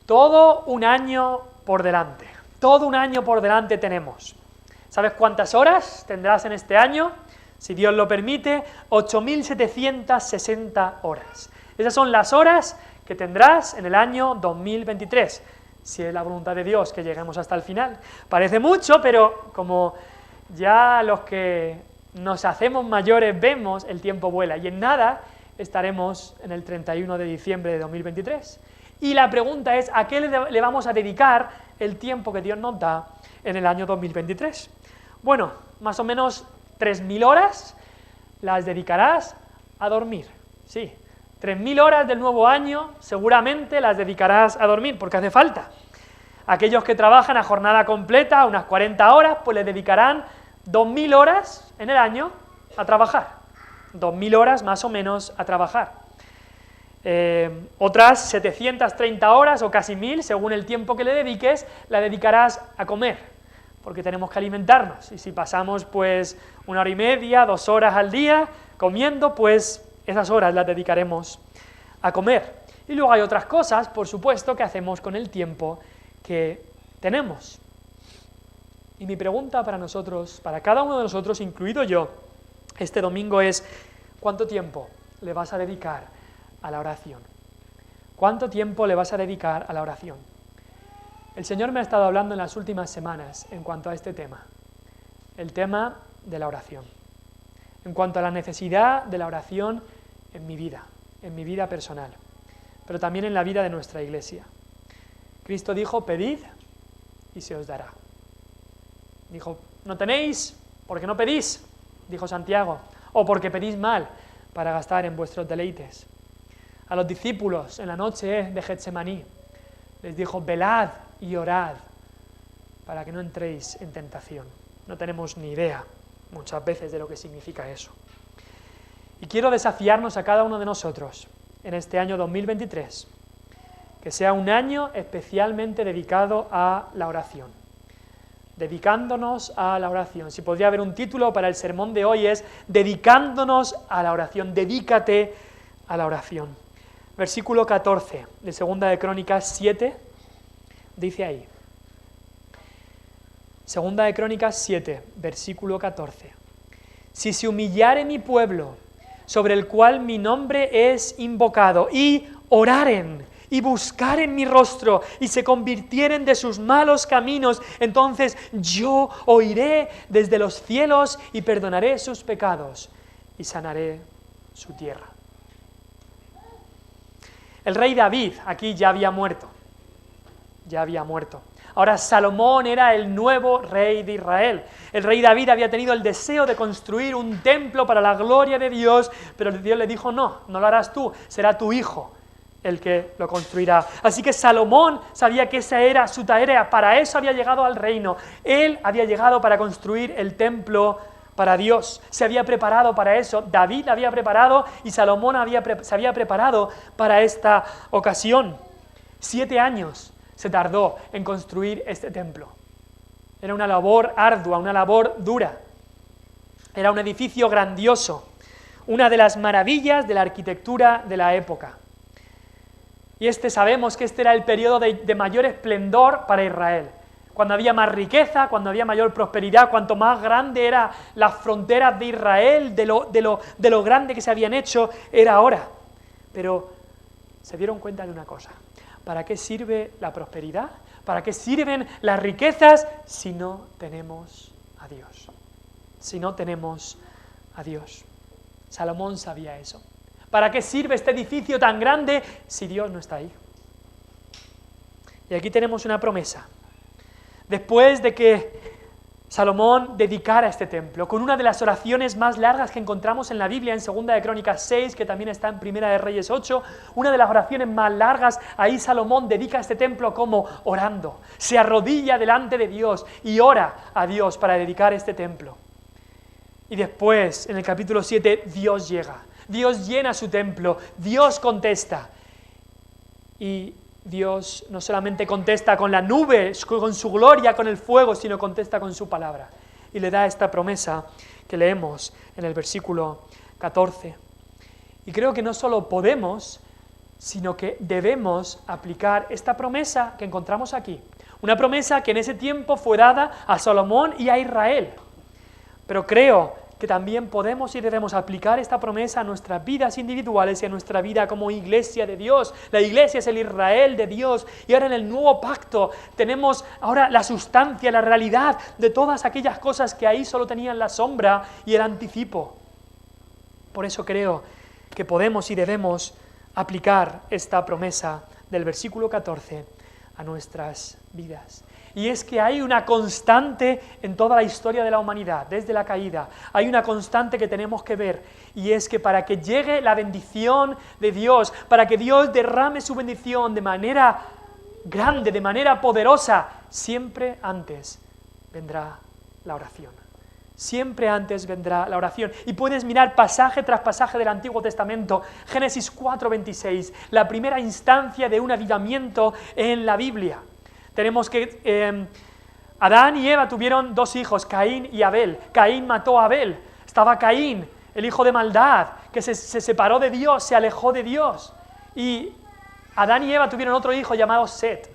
Todo un año por delante. Todo un año por delante tenemos. ¿Sabes cuántas horas tendrás en este año? Si Dios lo permite, 8.760 horas. Esas son las horas que tendrás en el año 2023, si es la voluntad de Dios que lleguemos hasta el final. Parece mucho, pero como ya los que nos hacemos mayores vemos, el tiempo vuela, y en nada estaremos en el 31 de diciembre de 2023. Y la pregunta es, ¿a qué le vamos a dedicar el tiempo que Dios nos da en el año 2023? Bueno, más o menos 3.000 horas las dedicarás a dormir, sí. 3.000 horas del nuevo año seguramente las dedicarás a dormir, porque hace falta. Aquellos que trabajan a jornada completa, unas 40 horas, pues le dedicarán 2.000 horas en el año a trabajar. 2.000 horas más o menos a trabajar. Otras 730 horas o casi 1.000, según el tiempo que le dediques, la dedicarás a comer, porque tenemos que alimentarnos. Y si pasamos pues 1 hora y media, 2 horas al día comiendo, pues esas horas las dedicaremos a comer. Y luego hay otras cosas, por supuesto, que hacemos con el tiempo que tenemos. Y mi pregunta para nosotros, para cada uno de nosotros, incluido yo, este domingo es: ¿cuánto tiempo le vas a dedicar a la oración? ¿Cuánto tiempo le vas a dedicar a la oración? El Señor me ha estado hablando en las últimas semanas en cuanto a este tema, el tema de la oración, en cuanto a la necesidad de la oración en mi vida personal, pero también en la vida de nuestra iglesia. Cristo dijo: pedid y se os dará. Dijo: no tenéis porque no pedís, dijo Santiago, o porque pedís mal para gastar en vuestros deleites. A los discípulos en la noche de Getsemaní les dijo: velad y orad para que no entréis en tentación. No tenemos ni idea muchas veces de lo que significa eso. Y quiero desafiarnos a cada uno de nosotros en este año 2023, que sea un año especialmente dedicado a la oración. Dedicándonos a la oración. Si podría haber un título para el sermón de hoy, es dedicándonos a la oración. Dedícate a la oración. Versículo 14 de 2 de Crónicas 7, dice ahí. 2 de Crónicas 7, versículo 14. Si se humillare mi pueblo, sobre el cual mi nombre es invocado, y oraren, y buscaren mi rostro, y se convirtieren de sus malos caminos, entonces yo oiré desde los cielos, y perdonaré sus pecados, y sanaré su tierra. El rey David aquí ya había muerto. Ahora Salomón era el nuevo rey de Israel. El rey David había tenido el deseo de construir un templo para la gloria de Dios, pero Dios le dijo: no lo harás tú, será tu hijo el que lo construirá. Así que Salomón sabía que esa era su tarea, para eso había llegado al reino. Él había llegado para construir el templo para Dios, se había preparado para eso. David había preparado y Salomón se había preparado para esta ocasión. 7 años se tardó en construir este templo. Era una labor ardua, una labor dura. Era un edificio grandioso, una de las maravillas de la arquitectura de la época. Y sabemos que este era el periodo de mayor esplendor para Israel. Cuando había más riqueza, cuando había mayor prosperidad, cuanto más grande eran las fronteras de Israel, de lo grande que se habían hecho, era ahora. Pero se dieron cuenta de una cosa: ¿para qué sirve la prosperidad? ¿Para qué sirven las riquezas si no tenemos a Dios? Si no tenemos a Dios. Salomón sabía eso. ¿Para qué sirve este edificio tan grande si Dios no está ahí? Y aquí tenemos una promesa. Después de que Salomón dedicara este templo, con una de las oraciones más largas que encontramos en la Biblia, en 2 de Crónicas 6, que también está en 1 de Reyes 8, una de las oraciones más largas, ahí Salomón dedica este templo como orando, se arrodilla delante de Dios y ora a Dios para dedicar este templo. Y después, en el capítulo 7, Dios llega, Dios llena su templo, Dios contesta. Y Dios no solamente contesta con la nube, con su gloria, con el fuego, sino contesta con su palabra. Y le da esta promesa que leemos en el versículo 14. Y creo que no solo podemos, sino que debemos aplicar esta promesa que encontramos aquí. Una promesa que en ese tiempo fue dada a Salomón y a Israel. Pero creo que también podemos y debemos aplicar esta promesa a nuestras vidas individuales y a nuestra vida como iglesia de Dios. La iglesia es el Israel de Dios y ahora en el nuevo pacto tenemos ahora la sustancia, la realidad de todas aquellas cosas que ahí solo tenían la sombra y el anticipo. Por eso creo que podemos y debemos aplicar esta promesa del versículo 14 a nuestras vidas. Y es que hay una constante en toda la historia de la humanidad, desde la caída, hay una constante que tenemos que ver, y es que para que llegue la bendición de Dios, para que Dios derrame su bendición de manera grande, de manera poderosa, siempre antes vendrá la oración. Siempre antes vendrá la oración. Y puedes mirar pasaje tras pasaje del Antiguo Testamento, Génesis 4:26, la primera instancia de un avivamiento en la Biblia. Tenemos que Adán y Eva tuvieron dos hijos, Caín y Abel. Caín mató a Abel. Estaba Caín, el hijo de maldad, que se separó de Dios, se alejó de Dios. Y Adán y Eva tuvieron otro hijo llamado Set.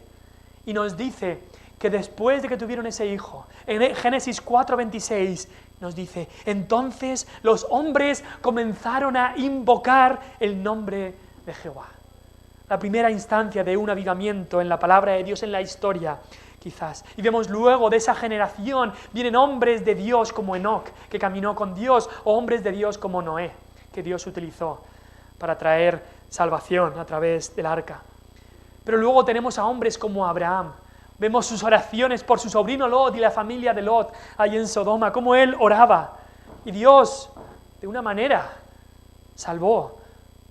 Y nos dice que después de que tuvieron ese hijo, en Génesis 4:26 nos dice, entonces los hombres comenzaron a invocar el nombre de Jehová. La primera instancia de un avivamiento en la palabra de Dios en la historia, quizás. Y vemos luego de esa generación, vienen hombres de Dios como Enoc, que caminó con Dios, o hombres de Dios como Noé, que Dios utilizó para traer salvación a través del arca. Pero luego tenemos a hombres como Abraham. Vemos sus oraciones por su sobrino Lot y la familia de Lot, ahí en Sodoma, cómo él oraba. Y Dios, de una manera, salvó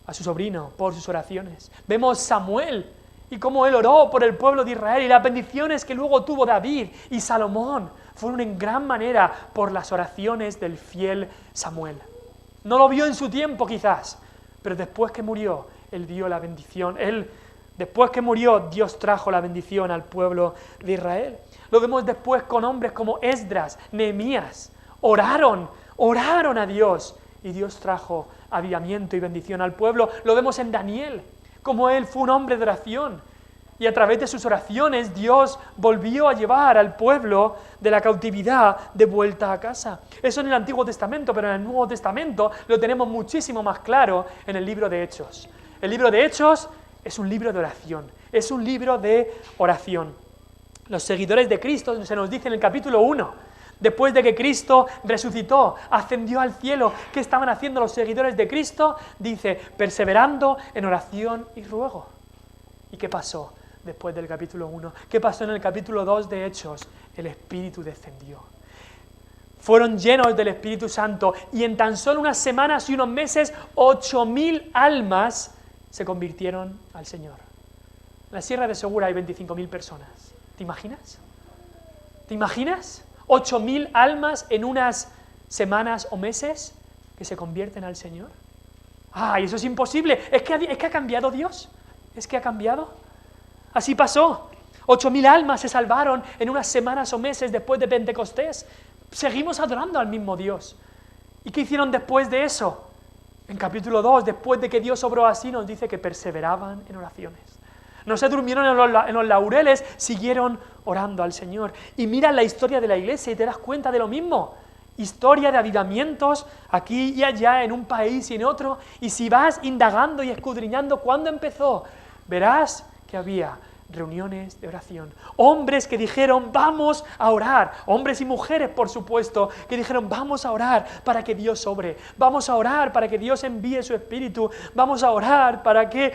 a su sobrino por sus oraciones. Vemos Samuel y cómo él oró por el pueblo de Israel y las bendiciones que luego tuvo David y Salomón fueron en gran manera por las oraciones del fiel Samuel. No lo vio en su tiempo quizás, pero después que murió, él dio la bendición. Después que murió, Dios trajo la bendición al pueblo de Israel. Lo vemos después con hombres como Esdras, Nehemías. Oraron a Dios y Dios trajo avivamiento y bendición al pueblo. Lo vemos en Daniel, como él fue un hombre de oración. Y a través de sus oraciones Dios volvió a llevar al pueblo de la cautividad de vuelta a casa. Eso en el Antiguo Testamento, pero en el Nuevo Testamento lo tenemos muchísimo más claro en el libro de Hechos. El libro de Hechos es un libro de oración, es un libro de oración. Los seguidores de Cristo, se nos dice en el capítulo 1, después de que Cristo resucitó, ascendió al cielo, ¿qué estaban haciendo los seguidores de Cristo? Dice, perseverando en oración y ruego. ¿Y qué pasó después del capítulo 1? ¿Qué pasó en el capítulo 2 de Hechos? El Espíritu descendió. Fueron llenos del Espíritu Santo y en tan solo unas semanas y unos meses, 8.000 almas se convirtieron al Señor. En la Sierra de Segura hay 25.000 personas. ¿Te imaginas? ¿Te imaginas? 8.000 almas en unas semanas o meses que se convierten al Señor. ¡Ay, eso es imposible! ¿Es que ha cambiado Dios? ¿Es que ha cambiado? Así pasó. 8.000 almas se salvaron en unas semanas o meses después de Pentecostés. Seguimos adorando al mismo Dios. ¿Y qué hicieron después de eso? En capítulo 2, después de que Dios obró así, nos dice que perseveraban en oraciones. No se durmieron en los laureles, siguieron orando al Señor. Y mira la historia de la iglesia y te das cuenta de lo mismo. Historia de avivamientos aquí y allá, en un país y en otro. Y si vas indagando y escudriñando cuándo empezó, verás que había reuniones de oración. Hombres que dijeron, vamos a orar. Hombres y mujeres, por supuesto, que dijeron, vamos a orar para que Dios obre. Vamos a orar para que Dios envíe su Espíritu. Vamos a orar para que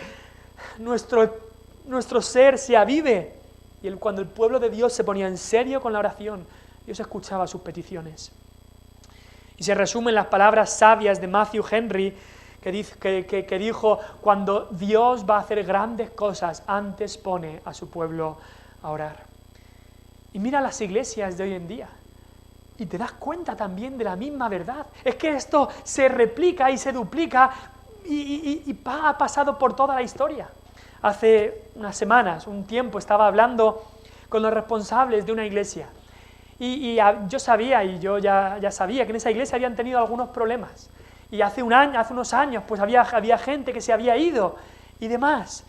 nuestro ser se avive. Y cuando el pueblo de Dios se ponía en serio con la oración, Dios escuchaba sus peticiones. Y se resumen las palabras sabias de Matthew Henry, que dijo, cuando Dios va a hacer grandes cosas, antes pone a su pueblo a orar. Y mira las iglesias de hoy en día, y te das cuenta también de la misma verdad. Es que esto se replica y se duplica, y ha pasado por toda la historia. Hace unas semanas, un tiempo, estaba hablando con los responsables de una iglesia, y yo sabía, y yo ya sabía que en esa iglesia habían tenido algunos problemas. Y hace unos años pues había gente que se había ido y demás.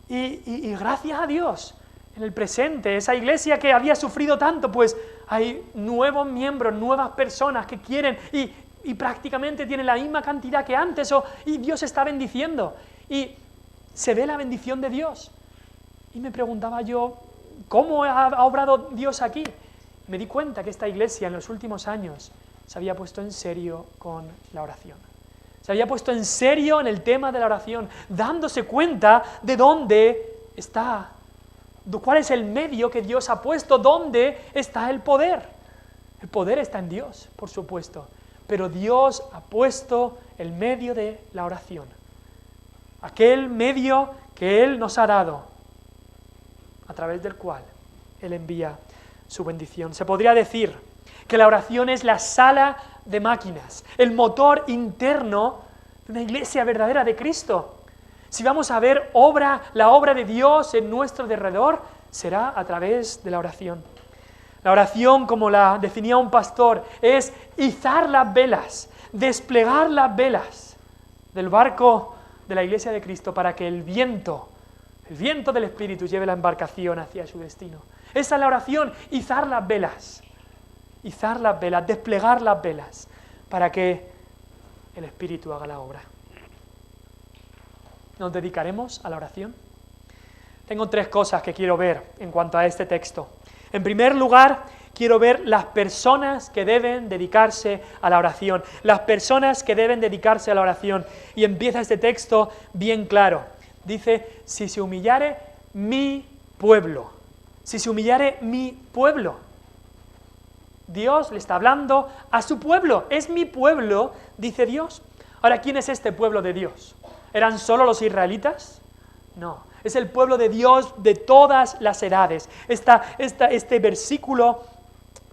Y gracias a Dios, en el presente, esa iglesia que había sufrido tanto, pues hay nuevos miembros, nuevas personas que quieren y prácticamente tienen la misma cantidad que antes, y Dios está bendiciendo. Y se ve la bendición de Dios. Y me preguntaba yo, ¿cómo ha obrado Dios aquí? Me di cuenta que esta iglesia en los últimos años se había puesto en serio con la oración. Se había puesto en serio en el tema de la oración, dándose cuenta de dónde está, cuál es el medio que Dios ha puesto, dónde está el poder. El poder está en Dios, por supuesto, pero Dios ha puesto el medio de la oración. Aquel medio que Él nos ha dado, a través del cual Él envía su bendición. Se podría decir que la oración es la sala de máquinas, el motor interno de una iglesia verdadera de Cristo. Si vamos a ver la obra de Dios en nuestro derredor, será a través de la oración. La oración, como la definía un pastor, es izar las velas, desplegar las velas del barco de la iglesia de Cristo para que el viento del Espíritu lleve la embarcación hacia su destino. Esa es la oración, izar las velas, desplegar las velas, para que el Espíritu haga la obra. ¿Nos dedicaremos a la oración? Tengo 3 cosas que quiero ver en cuanto a este texto. En primer lugar, quiero ver las personas que deben dedicarse a la oración. Las personas que deben dedicarse a la oración. Y empieza este texto bien claro. Dice, si se humillare mi pueblo. Si se humillare mi pueblo. Dios le está hablando a su pueblo. Es mi pueblo, dice Dios. Ahora, ¿quién es este pueblo de Dios? ¿Eran solo los israelitas? No, es el pueblo de Dios de todas las edades. Este versículo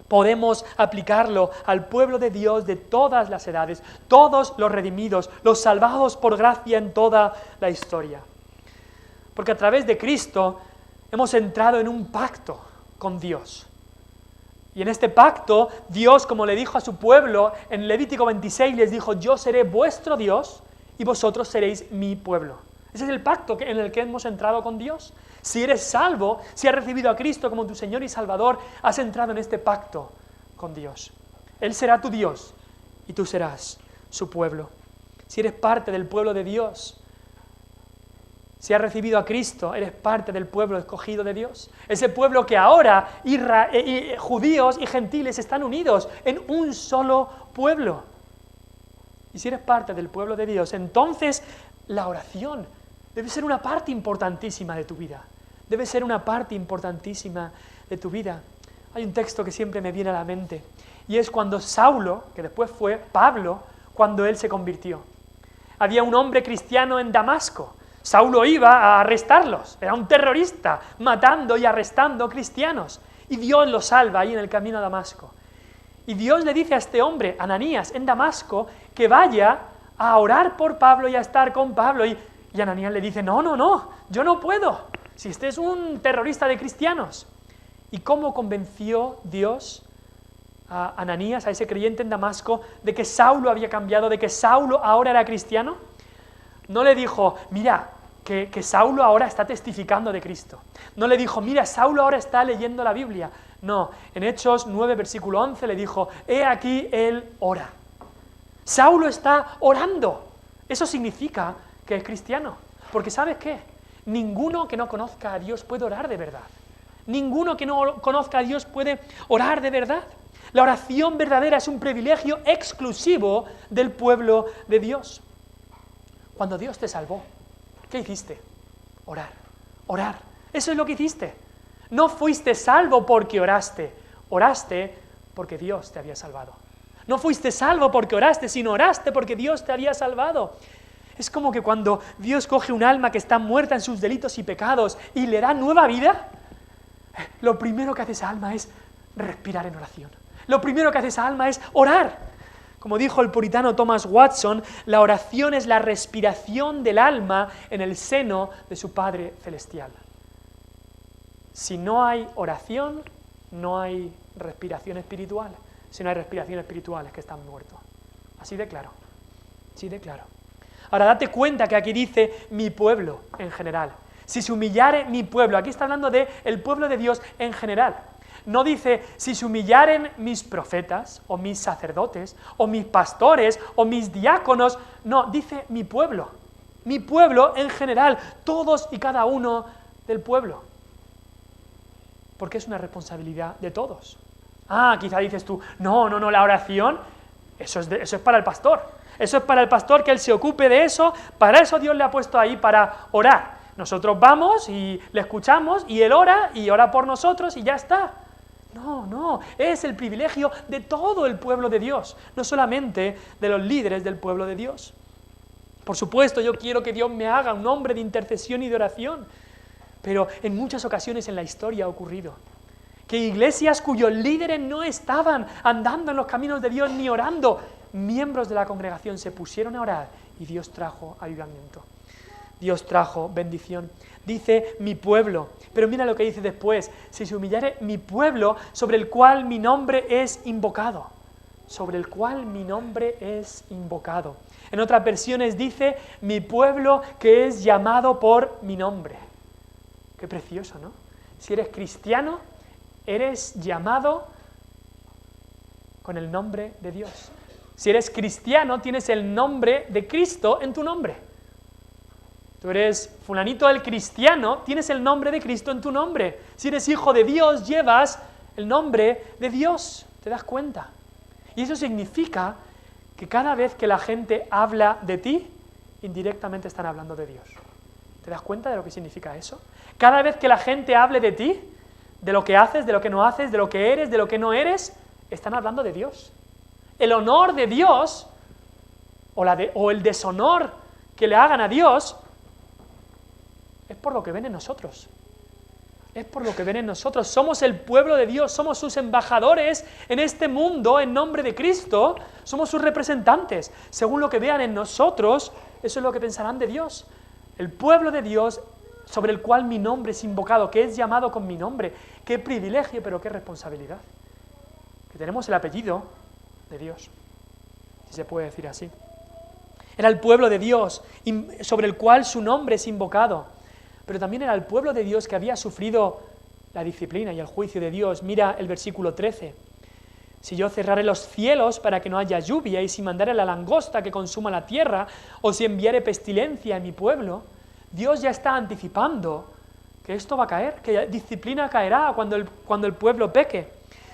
podemos aplicarlo al pueblo de Dios de todas las edades, todos los redimidos, los salvados por gracia en toda la historia. Porque a través de Cristo hemos entrado en un pacto con Dios. Y en este pacto, Dios, como le dijo a su pueblo, en Levítico 26 les dijo, yo seré vuestro Dios y vosotros seréis mi pueblo. Ese es el pacto en el que hemos entrado con Dios. Si eres salvo, si has recibido a Cristo como tu Señor y Salvador, has entrado en este pacto con Dios. Él será tu Dios y tú serás su pueblo. Si eres parte del pueblo de Dios, si has recibido a Cristo, eres parte del pueblo escogido de Dios. Ese pueblo que ahora judíos y gentiles están unidos en un solo pueblo. Y si eres parte del pueblo de Dios, entonces la oración debe ser una parte importantísima de tu vida. Debe ser una parte importantísima de tu vida. Hay un texto que siempre me viene a la mente, y es cuando Saulo, que después fue Pablo, cuando él se convirtió. Había un hombre cristiano en Damasco. Saulo iba a arrestarlos, era un terrorista, matando y arrestando cristianos. Y Dios lo salva ahí en el camino a Damasco. Y Dios le dice a este hombre, Ananías, en Damasco, que vaya a orar por Pablo y a estar con Pablo. Y Ananías le dice, no, yo no puedo, si este es un terrorista de cristianos. ¿Y cómo convenció Dios a Ananías, a ese creyente en Damasco, de que Saulo había cambiado, de que Saulo ahora era cristiano? No le dijo, mira, que Saulo ahora está testificando de Cristo. No le dijo, mira, Saulo ahora está leyendo la Biblia. No, en Hechos 9, versículo 11 le dijo, he aquí él ora. Saulo está orando. Eso significa que es cristiano. Porque ¿sabes qué? Ninguno que no conozca a Dios puede orar de verdad. Ninguno que no conozca a Dios puede orar de verdad. La oración verdadera es un privilegio exclusivo del pueblo de Dios. Cuando Dios te salvó, ¿qué hiciste? Orar. Eso es lo que hiciste. No fuiste salvo porque oraste porque Dios te había salvado. No fuiste salvo porque oraste, sino oraste porque Dios te había salvado. Es como que cuando Dios coge un alma que está muerta en sus delitos y pecados y le da nueva vida, lo primero que hace esa alma es respirar en oración. Lo primero que hace esa alma es orar. Como dijo el puritano Thomas Watson, la oración es la respiración del alma en el seno de su Padre Celestial. Si no hay oración, no hay respiración espiritual. Si no hay respiración espiritual es que están muertos. Así de claro. Ahora date cuenta que aquí dice mi pueblo en general. Si se humillare mi pueblo, aquí está hablando de el pueblo de Dios en general. No dice si se humillaren mis profetas, o mis sacerdotes, o mis pastores, o mis diáconos. No, dice mi pueblo en general, todos y cada uno del pueblo. Porque es una responsabilidad de todos. Quizá dices tú, no, la oración, eso es para el pastor. Eso es para el pastor, que él se ocupe de eso, para eso Dios le ha puesto ahí, para orar. Nosotros vamos y le escuchamos, y él ora, y ora por nosotros, y ya está. No, es el privilegio de todo el pueblo de Dios, no solamente de los líderes del pueblo de Dios. Por supuesto, yo quiero que Dios me haga un hombre de intercesión y de oración, pero en muchas ocasiones en la historia ha ocurrido que iglesias cuyos líderes no estaban andando en los caminos de Dios ni orando, miembros de la congregación se pusieron a orar y Dios trajo avivamiento. Dios trajo bendición. Dice mi pueblo, pero mira lo que dice después, si se humillare mi pueblo sobre el cual mi nombre es invocado. Sobre el cual mi nombre es invocado. En otras versiones dice mi pueblo que es llamado por mi nombre. Qué precioso, ¿no? Si eres cristiano, eres llamado con el nombre de Dios. Si eres cristiano, tienes el nombre de Cristo en tu nombre. Tú eres fulanito el cristiano, tienes el nombre de Cristo en tu nombre. Si eres hijo de Dios, llevas el nombre de Dios. ¿Te das cuenta? Y eso significa que cada vez que la gente habla de ti, indirectamente están hablando de Dios. ¿Te das cuenta de lo que significa eso? Cada vez que la gente hable de ti, de lo que haces, de lo que no haces, de lo que eres, de lo que no eres, están hablando de Dios. El honor de Dios, o el deshonor que le hagan a Dios, es por lo que ven en nosotros. Es por lo que ven en nosotros. Somos el pueblo de Dios, somos sus embajadores en este mundo en nombre de Cristo, somos sus representantes. Según lo que vean en nosotros, eso es lo que pensarán de Dios. El pueblo de Dios sobre el cual mi nombre es invocado, que es llamado con mi nombre. Qué privilegio, pero qué responsabilidad. Que tenemos el apellido de Dios, si se puede decir así. Era el pueblo de Dios sobre el cual su nombre es invocado. Pero también era el pueblo de Dios que había sufrido la disciplina y el juicio de Dios. Mira el versículo 13. Si yo cerrare los cielos para que no haya lluvia, y si mandare la langosta que consuma la tierra, o si enviare pestilencia a mi pueblo, Dios ya está anticipando que esto va a caer, que disciplina caerá cuando el pueblo peque.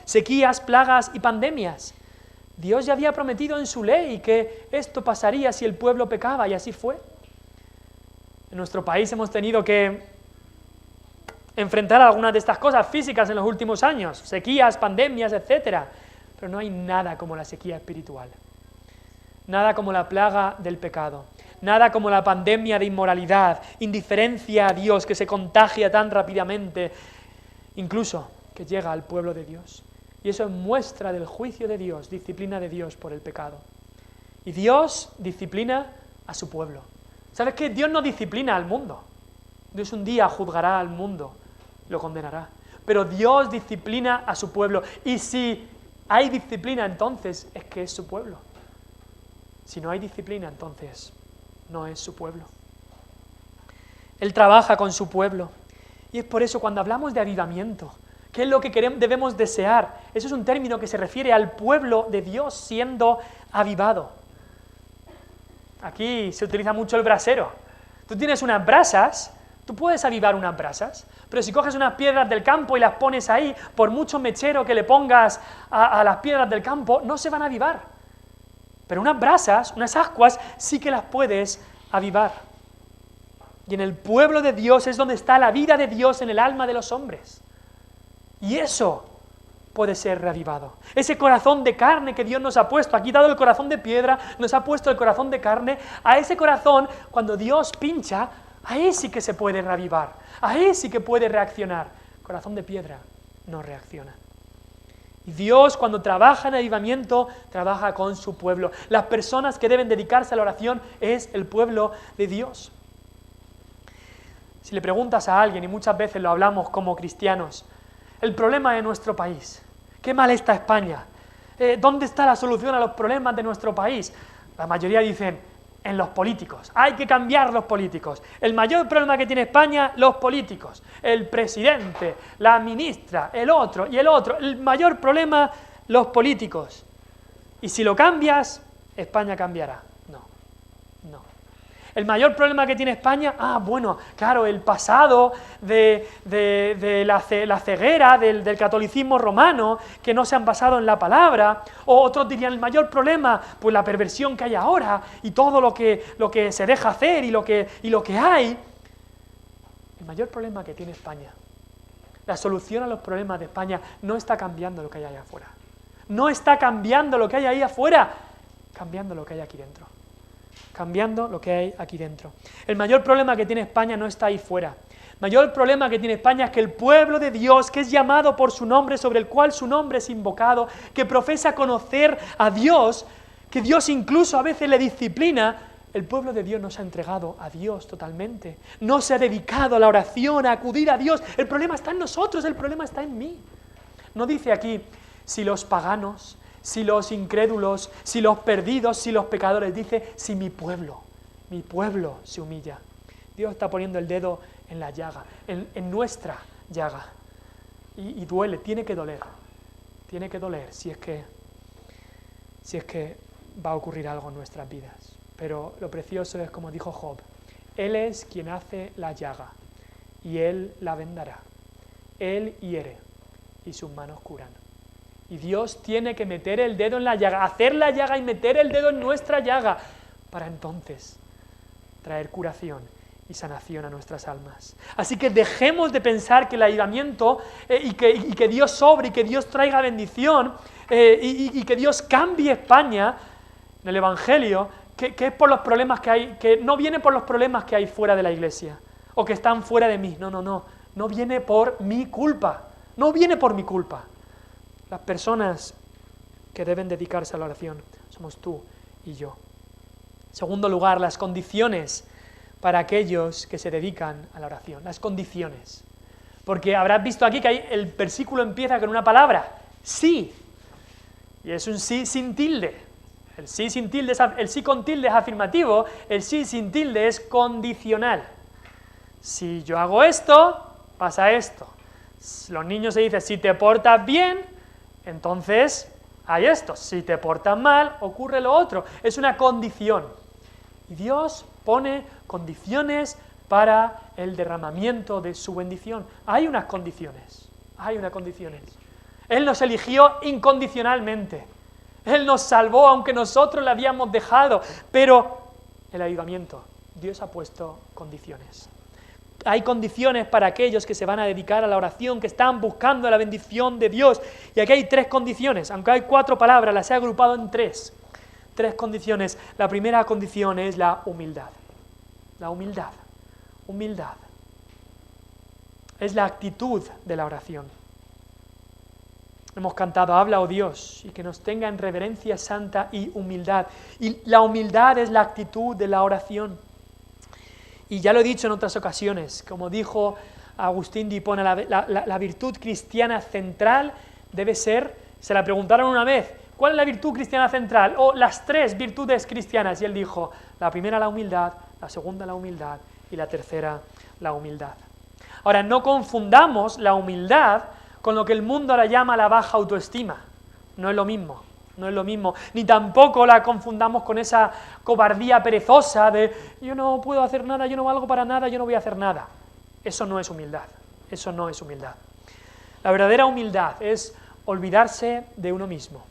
Sequías, plagas y pandemias. Dios ya había prometido en su ley que esto pasaría si el pueblo pecaba, y así fue. En nuestro país hemos tenido que enfrentar algunas de estas cosas físicas en los últimos años, sequías, pandemias, etc. Pero no hay nada como la sequía espiritual, nada como la plaga del pecado, nada como la pandemia de inmoralidad, indiferencia a Dios que se contagia tan rápidamente, incluso que llega al pueblo de Dios. Y eso es muestra del juicio de Dios, disciplina de Dios por el pecado. Y Dios disciplina a su pueblo. ¿Sabes qué? Dios no disciplina al mundo. Dios un día juzgará al mundo, lo condenará. Pero Dios disciplina a su pueblo. Y si hay disciplina, entonces es que es su pueblo. Si no hay disciplina, entonces no es su pueblo. Él trabaja con su pueblo. Y es por eso cuando hablamos de avivamiento, ¿qué es lo que debemos desear? Eso es un término que se refiere al pueblo de Dios siendo avivado. Aquí se utiliza mucho el brasero. Tú tienes unas brasas, tú puedes avivar unas brasas, pero si coges unas piedras del campo y las pones ahí, por mucho mechero que le pongas a las piedras del campo, no se van a avivar. Pero unas brasas, unas ascuas, sí que las puedes avivar. Y en el pueblo de Dios es donde está la vida de Dios en el alma de los hombres. Y eso puede ser reavivado. Ese corazón de carne que Dios nos ha puesto, ha quitado el corazón de piedra, nos ha puesto el corazón de carne, a ese corazón, cuando Dios pincha, ahí sí que se puede reavivar, ahí sí que puede reaccionar. Corazón de piedra no reacciona. Y Dios, cuando trabaja en avivamiento, trabaja con su pueblo. Las personas que deben dedicarse a la oración es el pueblo de Dios. Si le preguntas a alguien, y muchas veces lo hablamos como cristianos, el problema de nuestro país, qué mal está España, ¿dónde está la solución a los problemas de nuestro país? La mayoría dicen, en los políticos. Hay que cambiar los políticos. El mayor problema que tiene España, los políticos. El presidente, la ministra, el otro y el otro. El mayor problema, los políticos. Y si lo cambias, España cambiará. No. El mayor problema que tiene España, bueno, claro, el pasado de la ceguera del catolicismo romano, que no se han basado en la palabra, o otros dirían el mayor problema, pues la perversión que hay ahora, y todo lo que se deja hacer y lo que hay. El mayor problema que tiene España, la solución a los problemas de España, no está cambiando lo que hay ahí afuera. No está cambiando lo que hay ahí afuera, cambiando lo que hay aquí dentro. Cambiando lo que hay aquí dentro. El mayor problema que tiene España no está ahí fuera. El mayor problema que tiene España es que el pueblo de Dios, que es llamado por su nombre, sobre el cual su nombre es invocado, que profesa conocer a Dios, que Dios incluso a veces le disciplina, el pueblo de Dios no se ha entregado a Dios totalmente. No se ha dedicado a la oración, a acudir a Dios. El problema está en nosotros, el problema está en mí. No dice aquí si los paganos, si los incrédulos, si los perdidos, si los pecadores, dice si mi pueblo se humilla. Dios está poniendo el dedo en la llaga, en nuestra llaga. Y duele, tiene que doler si es que va a ocurrir algo en nuestras vidas. Pero lo precioso es como dijo Job, Él es quien hace la llaga y Él la vendará. Él hiere y sus manos curan. Y Dios tiene que meter el dedo en la llaga, hacer la llaga y meter el dedo en nuestra llaga, para entonces traer curación y sanación a nuestras almas. Así que dejemos de pensar que el avivamiento y que Dios sobre y que Dios traiga bendición y que Dios cambie España en el Evangelio, que es por los problemas que hay, que no viene por los problemas que hay fuera de la iglesia o que están fuera de mí. No viene por mi culpa, no viene por mi culpa. Las personas que deben dedicarse a la oración somos tú y yo. En segundo lugar, las condiciones para aquellos que se dedican a la oración. Las condiciones. Porque habrás visto aquí que el versículo empieza con una palabra, sí. Y es un sí sin tilde. El sí con tilde es afirmativo, el sí sin tilde es condicional. Si yo hago esto, pasa esto. Los niños se dicen, si te portas bien, entonces hay esto, si te portas mal, ocurre lo otro. Es una condición. Y Dios pone condiciones para el derramamiento de su bendición. Hay unas condiciones. Él nos eligió incondicionalmente. Él nos salvó aunque nosotros le habíamos dejado. Pero el avivamiento, Dios ha puesto condiciones. Hay condiciones para aquellos que se van a dedicar a la oración, que están buscando la bendición de Dios. Y aquí hay 3 condiciones, aunque hay 4 palabras, las he agrupado en 3. 3 condiciones. La primera condición es la humildad. La humildad. Es la actitud de la oración. Hemos cantado, habla, oh Dios, y que nos tenga en reverencia santa y humildad. Y la humildad es la actitud de la oración. Y ya lo he dicho en otras ocasiones, como dijo Agustín de Hipona, la virtud cristiana central debe ser, se la preguntaron una vez, ¿cuál es la virtud cristiana central? O las 3 virtudes cristianas, y él dijo, la primera la humildad, la segunda la humildad y la tercera la humildad. Ahora, no confundamos la humildad con lo que el mundo ahora llama la baja autoestima, no es lo mismo. Ni tampoco la confundamos con esa cobardía perezosa de yo no puedo hacer nada, yo no valgo para nada, yo no voy a hacer nada. Eso no es humildad. La verdadera humildad es olvidarse de uno mismo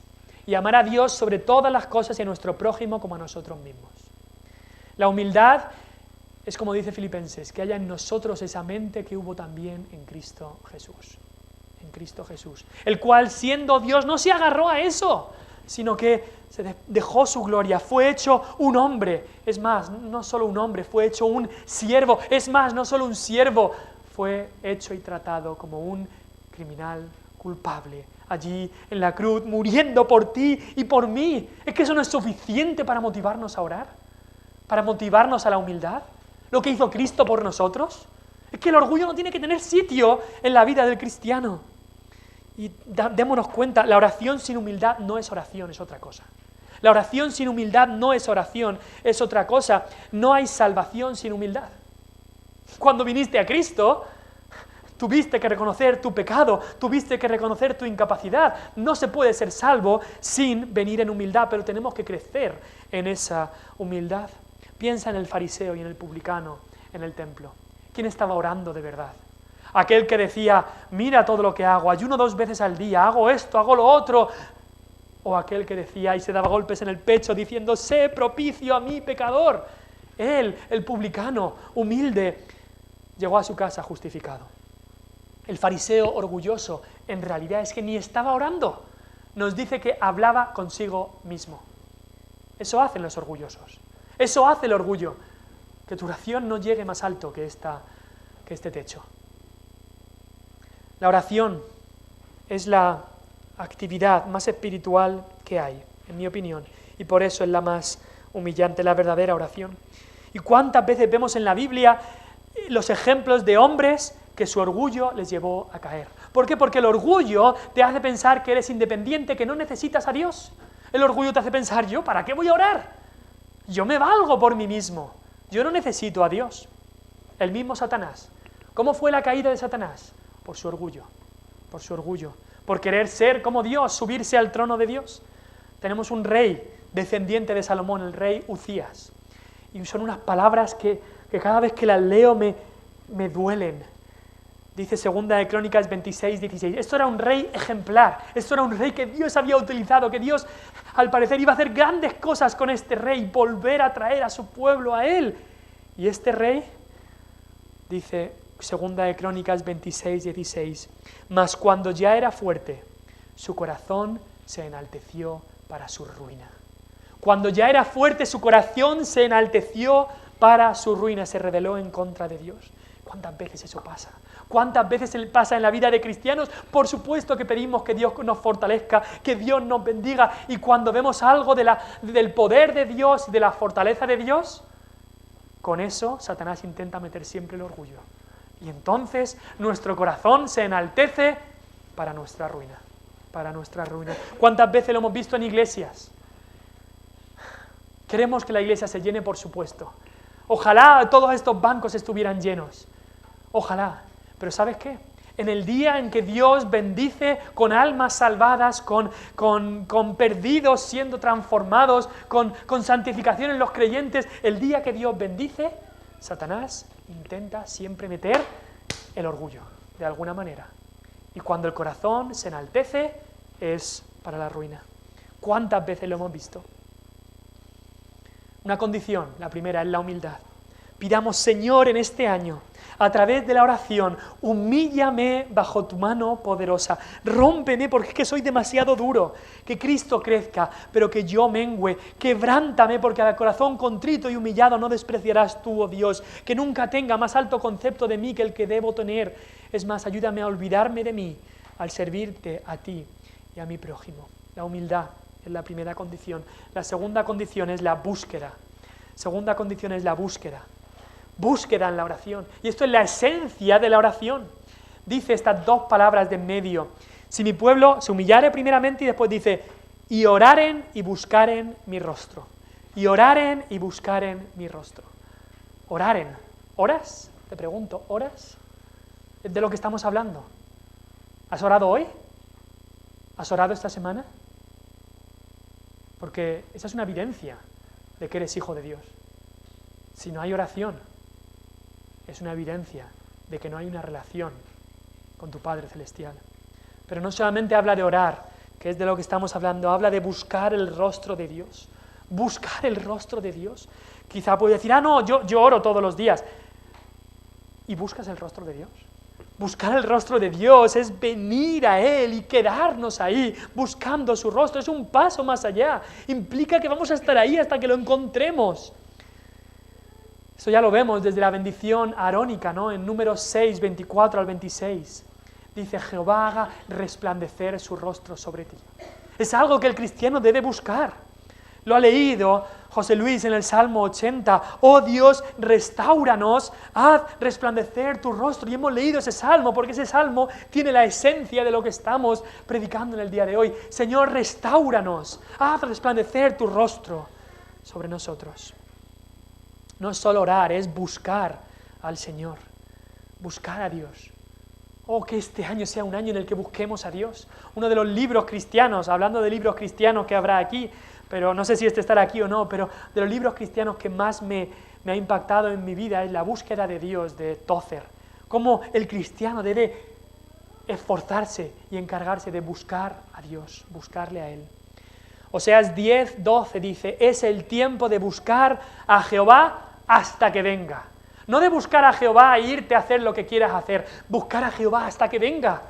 y amar a Dios sobre todas las cosas y a nuestro prójimo como a nosotros mismos. La humildad es como dice Filipenses, que haya en nosotros esa mente que hubo también en Cristo Jesús. El cual siendo Dios no se agarró a eso, sino que se dejó su gloria, fue hecho un hombre, es más, no solo un hombre, fue hecho un siervo, es más, no solo un siervo, fue hecho y tratado como un criminal culpable, allí en la cruz, muriendo por ti y por mí. ¿Es que eso no es suficiente para motivarnos a orar? ¿Para motivarnos a la humildad? ¿Lo que hizo Cristo por nosotros? Es que el orgullo no tiene que tener sitio en la vida del cristiano. Y démonos cuenta, la oración sin humildad no es oración, es otra cosa. La oración sin humildad no es oración, es otra cosa. No hay salvación sin humildad. Cuando viniste a Cristo, tuviste que reconocer tu pecado, tuviste que reconocer tu incapacidad. No se puede ser salvo sin venir en humildad, pero tenemos que crecer en esa humildad. Piensa en el fariseo y en el publicano en el templo. ¿Quién estaba orando de verdad? Aquel que decía, mira todo lo que hago, ayuno 2 veces al día, hago esto, hago lo otro. O aquel que decía y se daba golpes en el pecho diciendo, sé propicio a mí, pecador. Él, el publicano, humilde, llegó a su casa justificado. El fariseo orgulloso, en realidad es que ni estaba orando. Nos dice que hablaba consigo mismo. Eso hacen los orgullosos. Eso hace el orgullo. Que tu oración no llegue más alto que este techo. La oración es la actividad más espiritual que hay, en mi opinión, y por eso es la más humillante, la verdadera oración. ¿Y cuántas veces vemos en la Biblia los ejemplos de hombres que su orgullo les llevó a caer? ¿Por qué? Porque el orgullo te hace pensar que eres independiente, que no necesitas a Dios. El orgullo te hace pensar, ¿yo para qué voy a orar? Yo me valgo por mí mismo, yo no necesito a Dios. El mismo Satanás. ¿Cómo fue la caída de Satanás? Por su orgullo, por querer ser como Dios, subirse al trono de Dios. Tenemos un rey descendiente de Salomón, el rey Uzías. Y son unas palabras que cada vez que las leo me duelen. Dice 2 de Crónicas 26, 16. Esto era un rey ejemplar, esto era un rey que Dios había utilizado, que Dios al parecer iba a hacer grandes cosas con este rey, volver a traer a su pueblo a él. Y este rey, dice 2 de Crónicas 26, 16, mas cuando ya era fuerte, su corazón se enalteció para su ruina. Cuando ya era fuerte, su corazón se enalteció para su ruina, se rebeló en contra de Dios. ¿Cuántas veces eso pasa? ¿Cuántas veces pasa en la vida de cristianos? Por supuesto que pedimos que Dios nos fortalezca, que Dios nos bendiga, y cuando vemos algo del poder de Dios, de la fortaleza de Dios, con eso Satanás intenta meter siempre el orgullo. Y entonces nuestro corazón se enaltece para nuestra ruina, ¿Cuántas veces lo hemos visto en iglesias? Queremos que la iglesia se llene, por supuesto. Ojalá todos estos bancos estuvieran llenos. Ojalá. Pero ¿sabes qué? En el día en que Dios bendice con almas salvadas, con perdidos siendo transformados, con santificación en los creyentes, el día que Dios bendice, Satanás intenta siempre meter el orgullo, de alguna manera. Y cuando el corazón se enaltece, es para la ruina. ¿Cuántas veces lo hemos visto? Una condición, la primera, es la humildad. Pidamos, Señor, en este año, a través de la oración, humíllame bajo tu mano poderosa, rómpeme porque es que soy demasiado duro, que Cristo crezca, pero que yo mengüe, quebrántame porque al corazón contrito y humillado no despreciarás tú, oh Dios, que nunca tenga más alto concepto de mí que el que debo tener. Es más, ayúdame a olvidarme de mí al servirte a ti y a mi prójimo. La humildad es la primera condición. La segunda condición es la búsqueda. Búsqueda en la oración. Y esto es la esencia de la oración. Dice estas 2 palabras de en medio. Si mi pueblo se humillare primeramente, y después dice, y oraren y buscaren mi rostro. Y oraren y buscaren mi rostro. Oraren. ¿Oras? Te pregunto, ¿oras? ¿Es de lo que estamos hablando? ¿Has orado hoy? ¿Has orado esta semana? Porque esa es una evidencia de que eres hijo de Dios. Si no hay oración, es una evidencia de que no hay una relación con tu Padre Celestial. Pero no solamente habla de orar, que es de lo que estamos hablando, habla de buscar el rostro de Dios. Buscar el rostro de Dios. Quizá puedes decir, no, yo oro todos los días. ¿Y buscas el rostro de Dios? Buscar el rostro de Dios es venir a Él y quedarnos ahí, buscando su rostro. Es un paso más allá. Implica que vamos a estar ahí hasta que lo encontremos. Eso ya lo vemos desde la bendición arónica, ¿no? En Números 6, 24 al 26. Dice, Jehová haga resplandecer su rostro sobre ti. Es algo que el cristiano debe buscar. Lo ha leído José Luis en el Salmo 80. Oh Dios, restáuranos, haz resplandecer tu rostro. Y hemos leído ese salmo porque ese salmo tiene la esencia de lo que estamos predicando en el día de hoy. Señor, restáuranos, haz resplandecer tu rostro sobre nosotros. No es solo orar, es buscar al Señor, buscar a Dios. Oh, que este año sea un año en el que busquemos a Dios. Uno de los libros cristianos, hablando de libros cristianos que habrá aquí, pero no sé si este estará aquí o no, pero de los libros cristianos que más me ha impactado en mi vida es La búsqueda de Dios, de Tozer. Cómo el cristiano debe esforzarse y encargarse de buscar a Dios, buscarle a Él. Oseas 10:12 dice, es el tiempo de buscar a Jehová hasta que venga. No de buscar a Jehová e irte a hacer lo que quieras hacer, buscar a Jehová hasta que venga.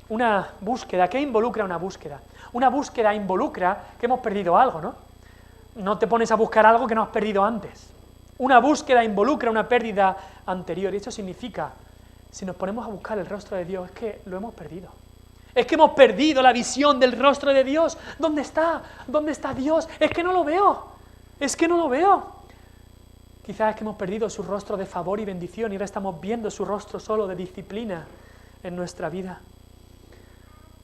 Una búsqueda, ¿qué involucra una búsqueda? Una búsqueda involucra que hemos perdido algo, ¿no? No te pones a buscar algo que no has perdido antes. Una búsqueda involucra una pérdida anterior, y eso significa, si nos ponemos a buscar el rostro de Dios, es que lo hemos perdido. Es que hemos perdido la visión del rostro de Dios. ¿Dónde está? ¿Dónde está Dios? Es que no lo veo. Es que no lo veo. Quizás es que hemos perdido su rostro de favor y bendición y ahora estamos viendo su rostro solo de disciplina en nuestra vida.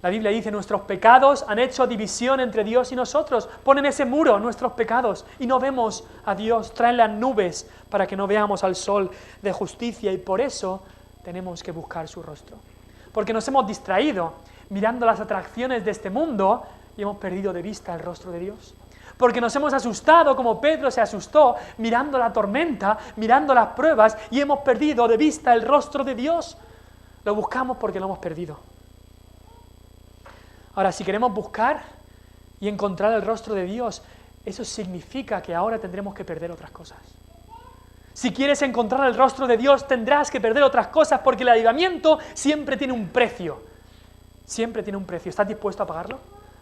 La Biblia dice, nuestros pecados han hecho división entre Dios y nosotros. Ponen ese muro, nuestros pecados, y no vemos a Dios. Traen las nubes para que no veamos al sol de justicia y por eso tenemos que buscar su rostro. Porque nos hemos distraído mirando las atracciones de este mundo y hemos perdido de vista el rostro de Dios. Porque nos hemos asustado como Pedro se asustó mirando la tormenta, mirando las pruebas y hemos perdido de vista el rostro de Dios. Lo buscamos porque lo hemos perdido. Ahora, si queremos buscar y encontrar el rostro de Dios, eso significa que ahora tendremos que perder otras cosas. Si quieres encontrar el rostro de Dios, tendrás que perder otras cosas porque el avivamiento siempre tiene un precio. Siempre tiene un precio. ¿Estás dispuesto a pagarlo?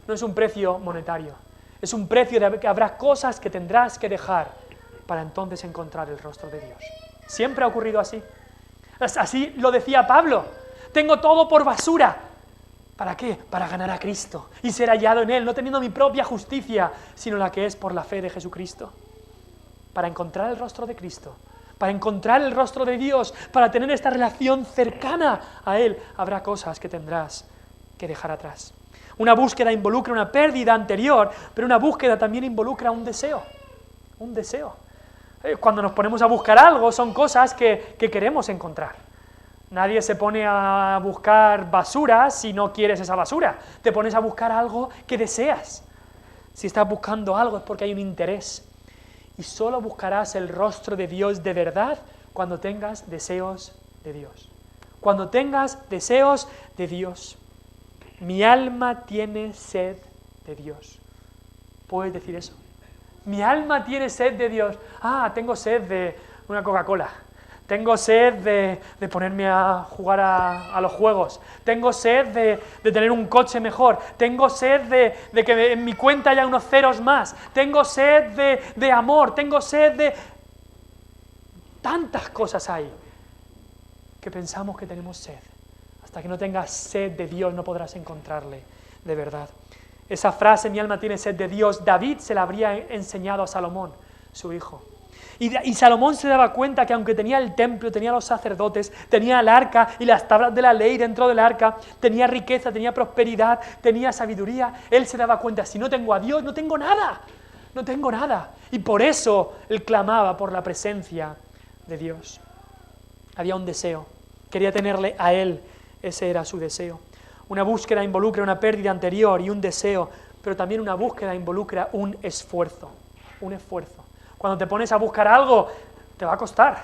No es un precio monetario. Es un precio de que habrá cosas que tendrás que dejar para entonces encontrar el rostro de Dios. Siempre ha ocurrido así. Así lo decía Pablo. Tengo todo por basura. ¿Para qué? Para ganar a Cristo y ser hallado en Él, no teniendo mi propia justicia, sino la que es por la fe de Jesucristo. Para encontrar el rostro de Cristo, para encontrar el rostro de Dios, para tener esta relación cercana a Él, habrá cosas que tendrás que dejar atrás. Una búsqueda involucra una pérdida anterior, pero una búsqueda también involucra un deseo. Un deseo. Cuando nos ponemos a buscar algo, son cosas que queremos encontrar. Nadie se pone a buscar basura si no quieres esa basura. Te pones a buscar algo que deseas. Si estás buscando algo es porque hay un interés. Y solo buscarás el rostro de Dios de verdad cuando tengas deseos de Dios. Cuando tengas deseos de Dios. Mi alma tiene sed de Dios. ¿Puedes decir eso? Mi alma tiene sed de Dios. Tengo sed de una Coca-Cola. Tengo sed de ponerme a jugar a los juegos. Tengo sed de tener un coche mejor. Tengo sed de que en mi cuenta haya unos ceros más. Tengo sed de amor. Tengo sed de... Tantas cosas hay que pensamos que tenemos sed. Hasta que no tengas sed de Dios no podrás encontrarle de verdad. Esa frase, mi alma tiene sed de Dios, David se la habría enseñado a Salomón, su hijo. Y Salomón se daba cuenta que aunque tenía el templo, tenía los sacerdotes, tenía el arca y las tablas de la ley dentro del arca, tenía riqueza, tenía prosperidad, tenía sabiduría, él se daba cuenta, si no tengo a Dios, no tengo nada, no tengo nada. Y por eso él clamaba por la presencia de Dios. Había un deseo, quería tenerle a él, ese era su deseo. Una búsqueda involucra una pérdida anterior y un deseo, pero también una búsqueda involucra un esfuerzo, un esfuerzo. Cuando te pones a buscar algo, te va a costar.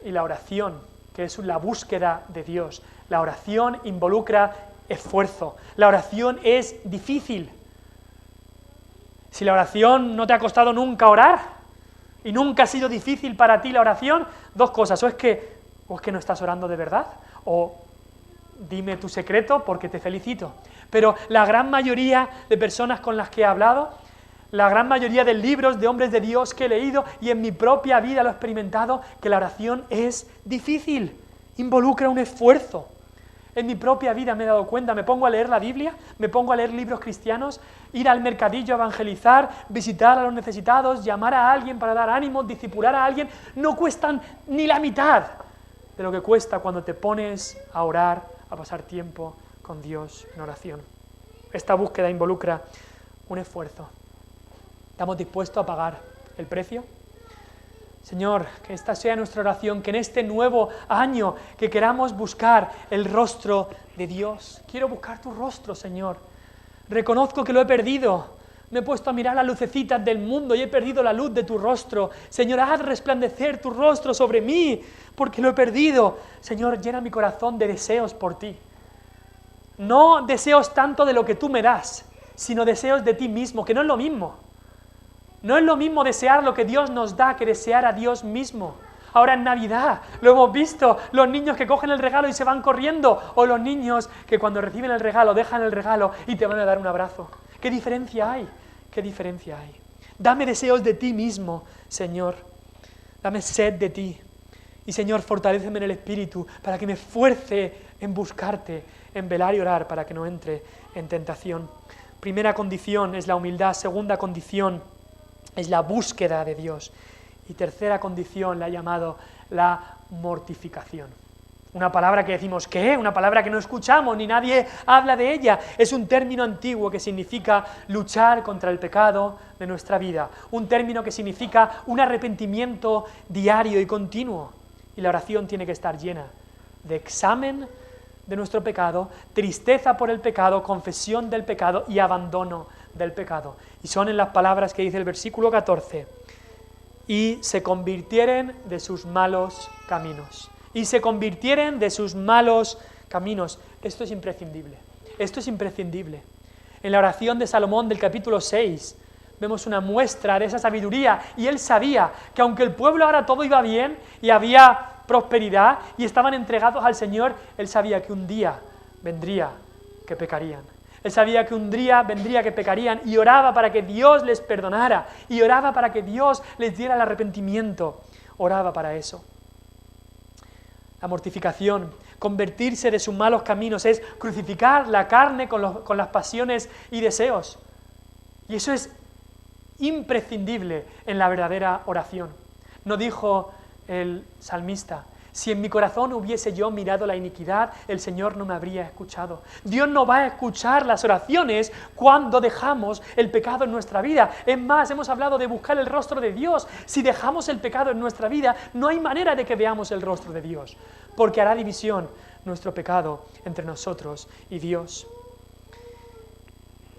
Y la oración, que es la búsqueda de Dios, la oración involucra esfuerzo. La oración es difícil. Si la oración no te ha costado nunca orar, y nunca ha sido difícil para ti la oración, dos cosas, o es que no estás orando de verdad, o dime tu secreto porque te felicito. Pero la gran mayoría de personas con las que he hablado, la gran mayoría de libros de hombres de Dios que he leído y en mi propia vida lo he experimentado, que la oración es difícil, involucra un esfuerzo. En mi propia vida me he dado cuenta, me pongo a leer la Biblia, me pongo a leer libros cristianos, ir al mercadillo a evangelizar, visitar a los necesitados, llamar a alguien para dar ánimos, discipular a alguien, no cuestan ni la mitad de lo que cuesta cuando te pones a orar, a pasar tiempo con Dios en oración. Esta búsqueda involucra un esfuerzo. ¿Estamos dispuestos a pagar el precio? Señor, que esta sea nuestra oración, que en este nuevo año que queramos buscar el rostro de Dios. Quiero buscar tu rostro, Señor. Reconozco que lo he perdido. Me he puesto a mirar las lucecitas del mundo y he perdido la luz de tu rostro. Señor, haz resplandecer tu rostro sobre mí, porque lo he perdido. Señor, llena mi corazón de deseos por ti. No deseos tanto de lo que tú me das, sino deseos de ti mismo, que no es lo mismo. No es lo mismo desear lo que Dios nos da que desear a Dios mismo. Ahora en Navidad lo hemos visto, los niños que cogen el regalo y se van corriendo, o los niños que cuando reciben el regalo dejan el regalo y te van a dar un abrazo. ¿Qué diferencia hay? ¿Qué diferencia hay? Dame deseos de ti mismo, Señor. Dame sed de ti. Y Señor, fortaléceme en el Espíritu para que me esfuerce en buscarte, en velar y orar para que no entre en tentación. Primera condición es la humildad, segunda condición es la búsqueda de Dios. Y tercera condición la ha llamado la mortificación. Una palabra que decimos, ¿qué? Una palabra que no escuchamos, ni nadie habla de ella. Es un término antiguo que significa luchar contra el pecado de nuestra vida. Un término que significa un arrepentimiento diario y continuo. Y la oración tiene que estar llena de examen de nuestro pecado, tristeza por el pecado, confesión del pecado y abandono del pecado. Y son en las palabras que dice el versículo 14, y se convirtieren de sus malos caminos. Y se convirtieren de sus malos caminos. Esto es imprescindible. Esto es imprescindible. En la oración de Salomón del capítulo 6 vemos una muestra de esa sabiduría. Y él sabía que aunque el pueblo ahora todo iba bien y había prosperidad y estaban entregados al Señor, él sabía que un día vendría que pecarían. Él sabía que un día vendría que pecarían y oraba para que Dios les perdonara y oraba para que Dios les diera el arrepentimiento. Oraba para eso. La mortificación, convertirse de sus malos caminos, es crucificar la carne con las pasiones y deseos. Y eso es imprescindible en la verdadera oración. No dijo el salmista, si en mi corazón hubiese yo mirado la iniquidad, el Señor no me habría escuchado. Dios no va a escuchar las oraciones cuando dejamos el pecado en nuestra vida. Es más, hemos hablado de buscar el rostro de Dios. Si dejamos el pecado en nuestra vida, no hay manera de que veamos el rostro de Dios, porque hará división nuestro pecado entre nosotros y Dios.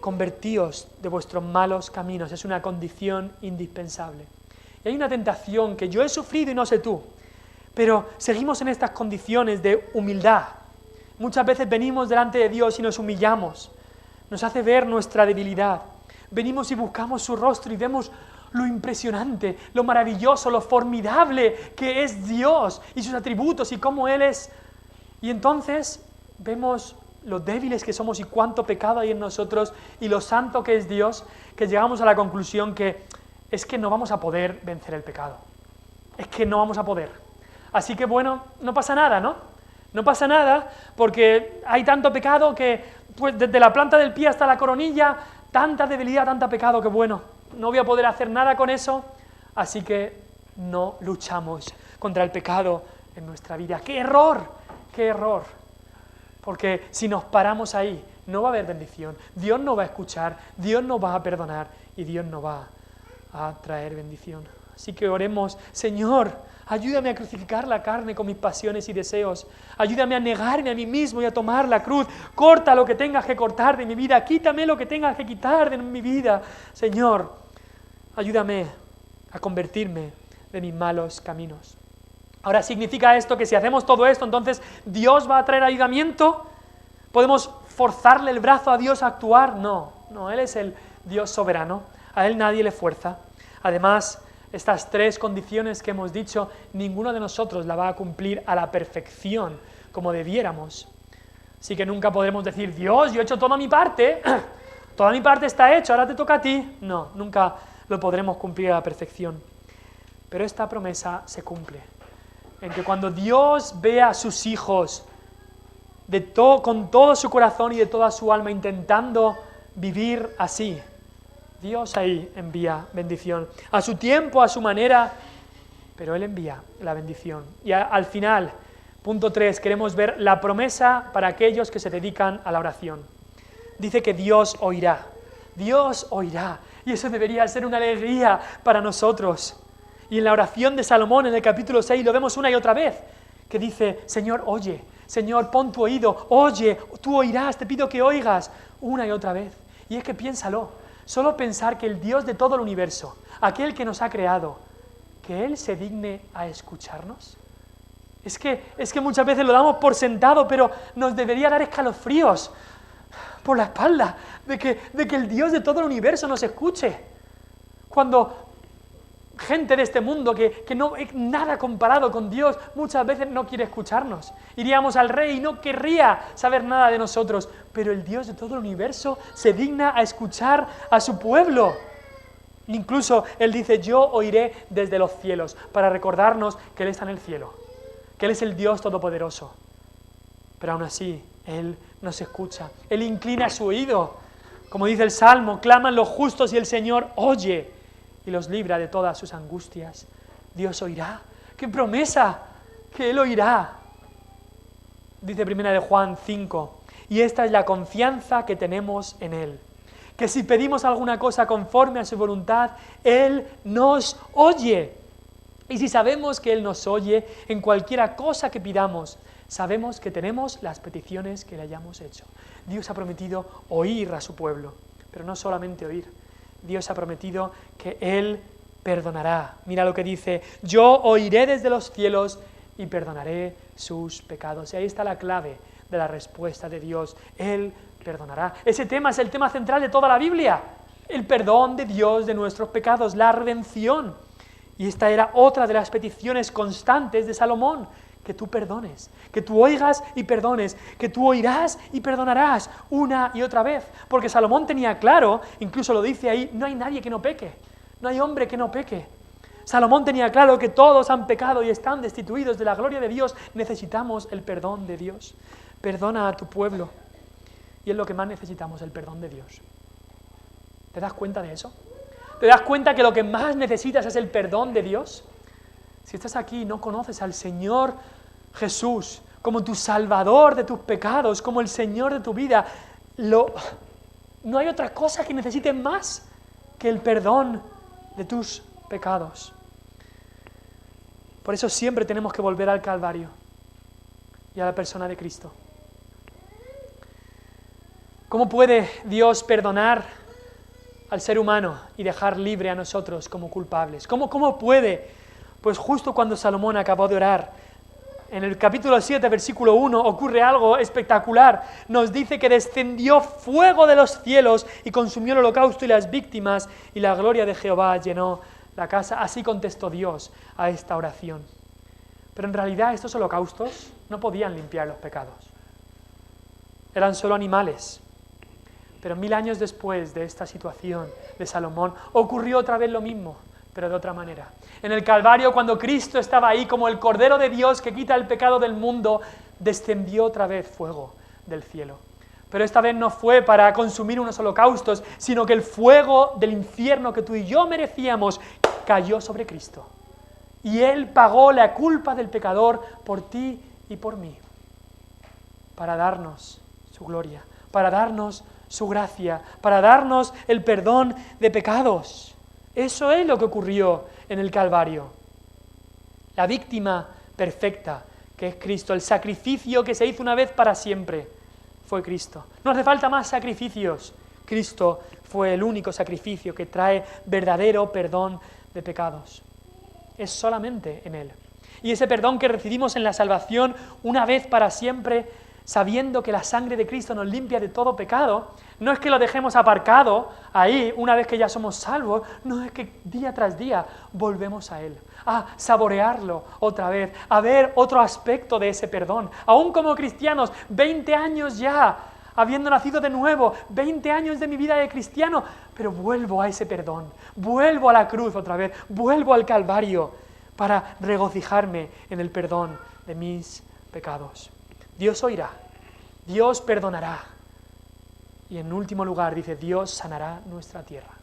Convertíos de vuestros malos caminos, es una condición indispensable. Y hay una tentación que yo he sufrido y no sé tú, pero seguimos en estas condiciones de humildad. Muchas veces venimos delante de Dios y nos humillamos, nos hace ver nuestra debilidad. Venimos y buscamos su rostro y vemos lo impresionante, lo maravilloso, lo formidable que es Dios y sus atributos y cómo Él es. Y entonces vemos lo débiles que somos y cuánto pecado hay en nosotros y lo santo que es Dios, que llegamos a la conclusión que es que no vamos a poder vencer el pecado. Es que no vamos a poder. Así que bueno, no pasa nada, ¿no? No pasa nada porque hay tanto pecado que pues desde la planta del pie hasta la coronilla, tanta debilidad, tanto pecado que bueno, no voy a poder hacer nada con eso, así que no luchamos contra el pecado en nuestra vida. ¡Qué error! ¡Qué error! Porque si nos paramos ahí, no va a haber bendición, Dios no va a escuchar, Dios no va a perdonar y Dios no va a traer bendición. Así que oremos, Señor, ayúdame a crucificar la carne con mis pasiones y deseos, ayúdame a negarme a mí mismo y a tomar la cruz, corta lo que tengas que cortar de mi vida, quítame lo que tengas que quitar de mi vida, Señor, ayúdame a convertirme de mis malos caminos. Ahora, ¿significa esto que si hacemos todo esto, entonces Dios va a traer ayudamiento? ¿Podemos forzarle el brazo a Dios a actuar? No, Él es el Dios soberano, a Él nadie le fuerza. Además, estas tres condiciones que hemos dicho, ninguno de nosotros la va a cumplir a la perfección como debiéramos. Así que nunca podremos decir, Dios, yo he hecho toda mi parte está hecha, ahora te toca a ti. No, nunca lo podremos cumplir a la perfección. Pero esta promesa se cumple, en que cuando Dios ve a sus hijos con todo su corazón y de toda su alma, intentando vivir así, Dios ahí envía bendición. A su tiempo, a su manera, pero Él envía la bendición. Y al final, punto 3, queremos ver la promesa para aquellos que se dedican a la oración. Dice que Dios oirá. Dios oirá. Y eso debería ser una alegría para nosotros. Y en la oración de Salomón, en el capítulo 6, lo vemos una y otra vez, que dice, Señor, oye, Señor, pon tu oído, oye, tú oirás, te pido que oigas, una y otra vez. Y es que piénsalo, solo pensar que el Dios de todo el universo, aquel que nos ha creado, que Él se digne a escucharnos. Es que muchas veces lo damos por sentado, pero nos debería dar escalofríos por la espalda de que el Dios de todo el universo nos escuche. Cuando gente de este mundo que no es nada comparado con Dios, muchas veces no quiere escucharnos. Iríamos al rey y no querría saber nada de nosotros, pero el Dios de todo el universo se digna a escuchar a su pueblo. Incluso Él dice, yo oiré desde los cielos, para recordarnos que Él está en el cielo, que Él es el Dios todopoderoso. Pero aún así, Él nos escucha, Él inclina su oído. Como dice el Salmo, claman los justos y el Señor oye y los libra de todas sus angustias. Dios oirá. ¡Qué promesa! Que Él oirá. Dice 1 de Juan 5, y esta es la confianza que tenemos en Él, que si pedimos alguna cosa conforme a su voluntad, Él nos oye. Y si sabemos que Él nos oye en cualquiera cosa que pidamos, sabemos que tenemos las peticiones que le hayamos hecho. Dios ha prometido oír a su pueblo, pero no solamente oír. Dios ha prometido que Él perdonará. Mira lo que dice, yo oiré desde los cielos y perdonaré sus pecados. Y ahí está la clave de la respuesta de Dios. Él perdonará. Ese tema es el tema central de toda la Biblia. El perdón de Dios de nuestros pecados, la redención. Y esta era otra de las peticiones constantes de Salomón, que tú perdones, que tú oigas y perdones, que tú oirás y perdonarás una y otra vez. Porque Salomón tenía claro, incluso lo dice ahí, no hay nadie que no peque, no hay hombre que no peque. Salomón tenía claro que todos han pecado y están destituidos de la gloria de Dios. Necesitamos el perdón de Dios. Perdona a tu pueblo. Y es lo que más necesitamos, el perdón de Dios. ¿Te das cuenta de eso? ¿Te das cuenta que lo que más necesitas es el perdón de Dios? Si estás aquí y no conoces al Señor Jesús como tu Salvador de tus pecados, como el Señor de tu vida, no hay otra cosa que necesites más que el perdón de tus pecados. Por eso siempre tenemos que volver al Calvario y a la persona de Cristo. ¿Cómo puede Dios perdonar al ser humano y dejar libre a nosotros como culpables? ¿Cómo puede? Pues justo cuando Salomón acabó de orar, en el capítulo 7, versículo 1, ocurre algo espectacular. Nos dice que descendió fuego de los cielos y consumió el holocausto y las víctimas, y la gloria de Jehová llenó la casa. Así contestó Dios a esta oración. Pero en realidad estos holocaustos no podían limpiar los pecados. Eran solo animales. Pero 1000 años después de esta situación de Salomón, ocurrió otra vez lo mismo, pero de otra manera. En el Calvario, cuando Cristo estaba ahí como el Cordero de Dios que quita el pecado del mundo, descendió otra vez fuego del cielo. Pero esta vez no fue para consumir unos holocaustos, sino que el fuego del infierno que tú y yo merecíamos cayó sobre Cristo. Y Él pagó la culpa del pecador por ti y por mí, para darnos su gloria, para darnos su gracia, para darnos el perdón de pecados. Eso es lo que ocurrió en el Calvario. La víctima perfecta, que es Cristo, el sacrificio que se hizo una vez para siempre, fue Cristo. No hace falta más sacrificios. Cristo fue el único sacrificio que trae verdadero perdón de pecados. Es solamente en Él. Y ese perdón que recibimos en la salvación una vez para siempre, sabiendo que la sangre de Cristo nos limpia de todo pecado, no es que lo dejemos aparcado ahí una vez que ya somos salvos, no es que día tras día volvemos a Él, a saborearlo otra vez, a ver otro aspecto de ese perdón. Aún como cristianos, 20 años ya, habiendo nacido de nuevo, 20 años de mi vida de cristiano, pero vuelvo a ese perdón, vuelvo a la cruz otra vez, vuelvo al Calvario para regocijarme en el perdón de mis pecados. Dios oirá Dios perdonará. Y en último lugar dice, Dios sanará nuestra tierra.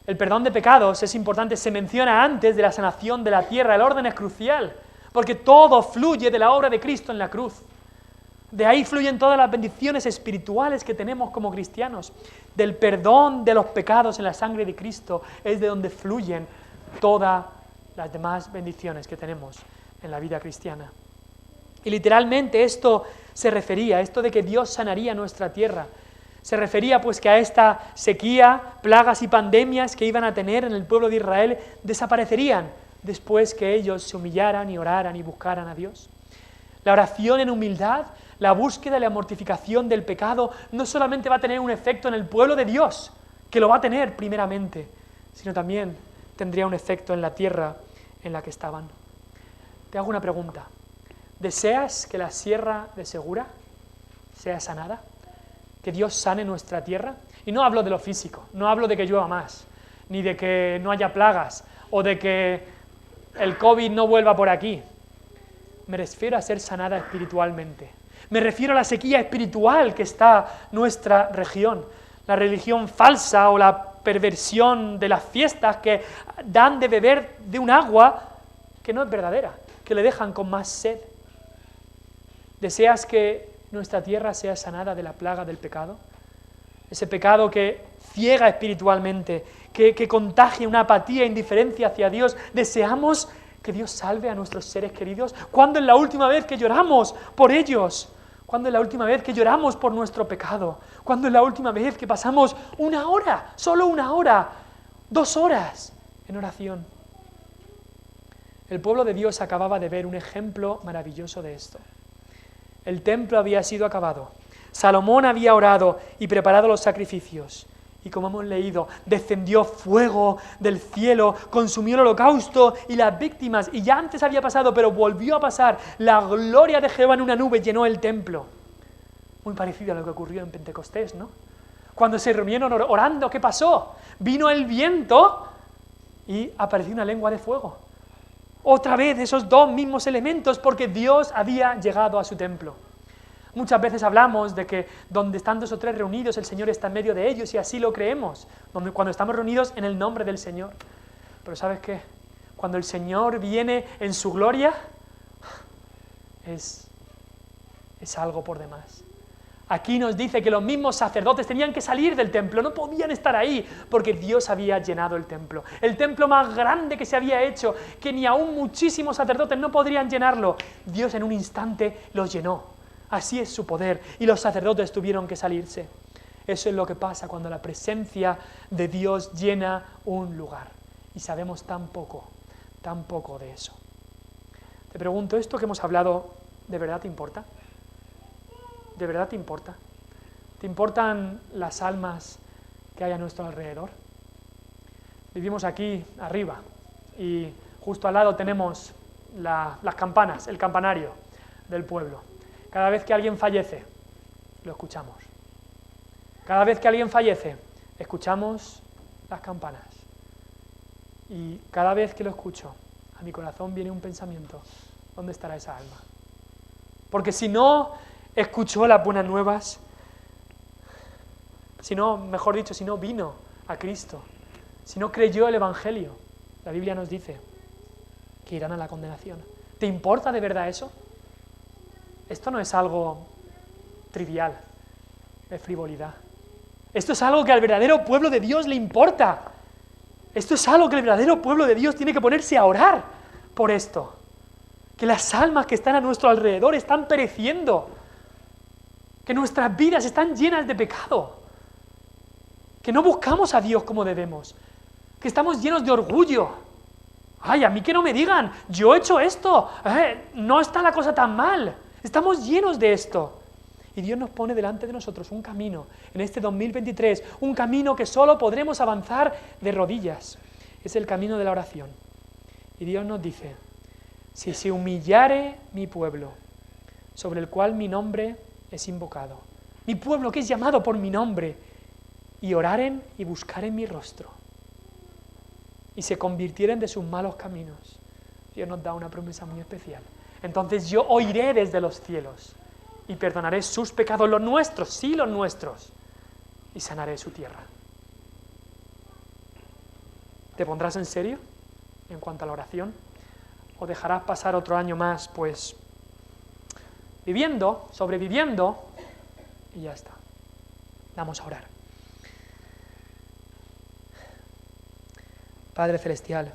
El perdón de pecados, es importante, se menciona antes de la sanación de la tierra. El orden es crucial, porque todo fluye de la obra de Cristo en la cruz. De ahí fluyen todas las bendiciones espirituales que tenemos como cristianos. Del perdón de los pecados en la sangre de Cristo es de donde fluyen todas las demás bendiciones que tenemos en la vida cristiana. Y literalmente esto de que Dios sanaría nuestra tierra, se refería pues que a esta sequía, plagas y pandemias que iban a tener en el pueblo de Israel desaparecerían después que ellos se humillaran y oraran y buscaran a Dios. La oración en humildad, la búsqueda y la mortificación del pecado no solamente va a tener un efecto en el pueblo de Dios, que lo va a tener primeramente, sino también tendría un efecto en la tierra en la que estaban. Te hago una pregunta. ¿Deseas que la sierra de Segura sea sanada? ¿Que Dios sane nuestra tierra? Y no hablo de lo físico, no hablo de que llueva más, ni de que no haya plagas, o de que el COVID no vuelva por aquí. Me refiero a ser sanada espiritualmente. Me refiero a la sequía espiritual que está nuestra región, la religión falsa o la perversión de las fiestas que dan de beber de un agua que no es verdadera, que le dejan con más sed. ¿Deseas que nuestra tierra sea sanada de la plaga del pecado? Ese pecado que ciega espiritualmente, que contagia una apatía e indiferencia hacia Dios. ¿Deseamos que Dios salve a nuestros seres queridos? ¿Cuándo es la última vez que lloramos por ellos? ¿Cuándo es la última vez que lloramos por nuestro pecado? ¿Cuándo es la última vez que pasamos una hora, solo una hora, 2 horas en oración? El pueblo de Dios acababa de ver un ejemplo maravilloso de esto. El templo había sido acabado. Salomón había orado y preparado los sacrificios. Y como hemos leído, descendió fuego del cielo, consumió el holocausto y las víctimas. Y ya antes había pasado, pero volvió a pasar. La gloria de Jehová en una nube llenó el templo. Muy parecido a lo que ocurrió en Pentecostés, ¿no? Cuando se reunieron orando, ¿qué pasó? Vino el viento y apareció una lengua de fuego. Otra vez esos 2 mismos elementos, porque Dios había llegado a su templo. Muchas veces hablamos de que donde están 2 o 3 reunidos, el Señor está en medio de ellos, y así lo creemos, cuando estamos reunidos en el nombre del Señor. Pero ¿sabes qué? Cuando el Señor viene en su gloria, es algo por demás. Aquí nos dice que los mismos sacerdotes tenían que salir del templo, no podían estar ahí, porque Dios había llenado el templo más grande que se había hecho, que ni aún muchísimos sacerdotes no podrían llenarlo. Dios en un instante lo llenó. Así es su poder, y los sacerdotes tuvieron que salirse. Eso es lo que pasa cuando la presencia de Dios llena un lugar, y sabemos tan poco de eso. Te pregunto, ¿esto que hemos hablado de verdad te importa? ¿De verdad te importa? ¿Te importan las almas que hay a nuestro alrededor? Vivimos aquí arriba y justo al lado tenemos las campanas, el campanario del pueblo. Cada vez que alguien fallece, lo escuchamos. Cada vez que alguien fallece, escuchamos las campanas. Y cada vez que lo escucho, a mi corazón viene un pensamiento: ¿dónde estará esa alma? Porque si no escuchó las buenas nuevas, si no vino a Cristo, si no creyó el Evangelio, la Biblia nos dice que irán a la condenación. ¿Te importa de verdad eso? Esto no es algo trivial, de frivolidad. Esto es algo que al verdadero pueblo de Dios le importa. Esto es algo que el verdadero pueblo de Dios tiene que ponerse a orar por esto. Que las almas que están a nuestro alrededor están pereciendo. Que nuestras vidas están llenas de pecado. Que no buscamos a Dios como debemos. Que estamos llenos de orgullo. Ay, a mí que no me digan, yo he hecho esto. No está la cosa tan mal. Estamos llenos de esto. Y Dios nos pone delante de nosotros un camino, en este 2023, un camino que solo podremos avanzar de rodillas. Es el camino de la oración. Y Dios nos dice: si se humillare mi pueblo, sobre el cual mi nombre es invocado, mi pueblo que es llamado por mi nombre, y oraren y buscaren mi rostro, y se convirtieren de sus malos caminos, Dios nos da una promesa muy especial. Entonces yo oiré desde los cielos y perdonaré sus pecados, los nuestros, sí los nuestros, y sanaré su tierra. ¿Te pondrás en serio en cuanto a la oración? ¿O dejarás pasar otro año más, pues, viviendo, sobreviviendo, y ya está? Vamos a orar. Padre Celestial,